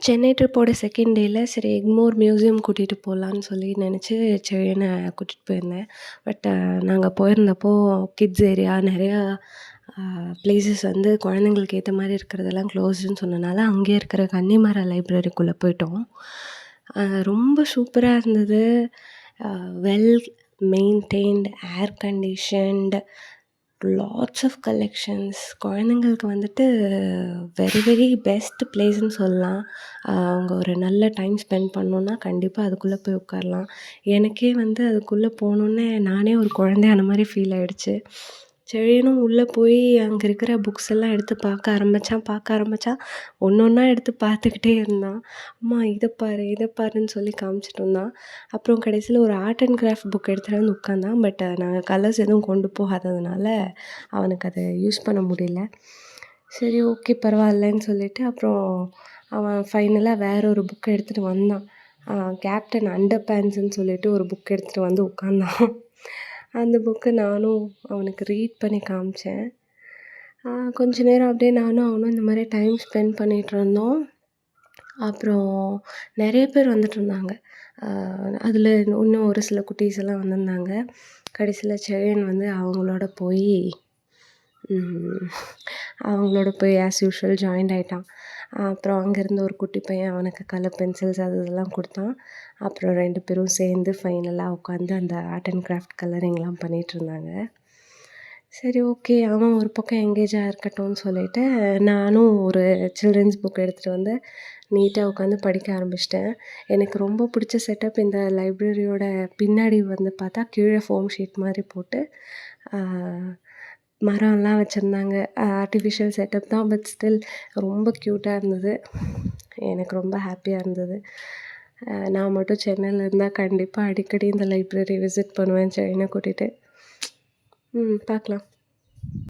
Chennai ட்ரிப்போட second டேல சரி Egmore museum கூட்டிகிட்டு போகலான்னு சொல்லி நினச்சி செழியனை கூட்டிகிட்டு போயிருந்தேன். பட் நாங்கள் போயிருந்தப்போ கிட்ஸ் ஏரியா நிறையா ப்ளேஸஸ் வந்து குழந்தைங்களுக்கு ஏற்ற மாதிரி இருக்கிறதெல்லாம் க்ளோஸ்டுன்னு சொன்னனால அங்கே இருக்கிற கன்னிமரா லைப்ரரிக்குள்ளே போயிட்டோம். ரொம்ப சூப்பராக இருந்தது. Well maintained, air conditioned, lots of collections. குழந்தைங்களுக்கு வந்துட்டு வெரி வெரி பெஸ்ட் பிளேஸ்ன்னு சொல்லலாம். அவங்க ஒரு நல்ல டைம் ஸ்பெண்ட் பண்ணணுன்னா கண்டிப்பாக அதுக்குள்ளே போய் உட்காரலாம். எனக்கே வந்து அதுக்குள்ளே போனோன்னே நானே ஒரு குழந்தையான மாதிரி ஃபீல் ஆகிடுச்சு. செழியனும் உள்ளே போய் அங்கே இருக்கிற புக்ஸ் எல்லாம் எடுத்து பார்க்க ஆரம்பித்தான். ஒன்று ஒன்றா எடுத்து பார்த்துக்கிட்டே இருந்தான். அம்மா இதை பாரு இதை பாருன்னு சொல்லி காமிச்சிட்டு இருந்தான். அப்புறம் கடைசியில் ஒரு ஆர்ட் அண்ட் கிராஃப்ட் புக் எடுத்துகிட்டு வந்து உட்காந்தான். பட் நாங்கள் கலர்ஸ் எதுவும் கொண்டு போகாததுனால அவனுக்கு அதை யூஸ் பண்ண முடியல. சரி ஓகே பரவாயில்லன்னு சொல்லிவிட்டு அப்புறம் அவன் ஃபைனலாக வேற ஒரு புக்கை எடுத்துகிட்டு வந்தான். கேப்டன் அண்டர் பேண்ட்ஸ்ன்னு சொல்லிட்டு ஒரு புக் எடுத்துகிட்டு வந்து உட்காந்தான். அந்த புக்கை நானும் அவனுக்கு ரீட் பண்ணி காமிச்சேன். கொஞ்ச நேரம் அப்படியே நானும் அவனும் இந்த மாதிரி டைம் ஸ்பெண்ட் பண்ணிகிட்ருந்தோம். அப்புறம் நிறைய பேர் வந்துட்டுருந்தாங்க. அதில் இன்னும் ஒரு சில குட்டீஸ் எல்லாம் வந்திருந்தாங்க. கடைசியில் செழியன் வந்து அவங்களோட போய் ஆஸ் யூஷுவல் ஜாயின்ட் ஆகிட்டான். அப்புறம் அங்கேருந்து ஒரு குட்டி பையன் அவனுக்கு கலர் பென்சில்ஸ் அது இதெல்லாம் கொடுத்தான். அப்புறம் 2 பேரும் சேர்ந்து ஃபைனலாக உட்காந்து அந்த ஆர்ட் அண்ட் கிராஃப்ட் கலரிங்லாம் பண்ணிகிட்ருந்தாங்க. சரி ஓகே அவன் ஒரு பக்கம் எங்கேஜாக இருக்கட்டும்னு சொல்லிவிட்டு நானும் ஒரு சில்ட்ரன்ஸ் புக் எடுத்துகிட்டு வந்து நீட்டாக உட்காந்து படிக்க ஆரம்பிச்சிட்டேன். எனக்கு ரொம்ப பிடிச்ச செட்டப் இந்த லைப்ரரியோட பின்னாடி வந்து பார்த்தா கீழே ஃபோம் ஷீட் மாதிரி போட்டு மரம்லாம் வச்சுருந்தாங்க. ஆர்ட்டிஃபிஷியல் செட்டப் தான், பட் ஸ்டில் ரொம்ப க்யூட்டாக இருந்தது. எனக்கு ரொம்ப ஹாப்பியாக இருந்தது. நான் மட்டும் சென்னையில் இருந்தால் கண்டிப்பாக அடிக்கடி இந்த லைப்ரரி விசிட் பண்ணுவேன் செழியனை கூட்டிகிட்டு. பார்க்கலாம்.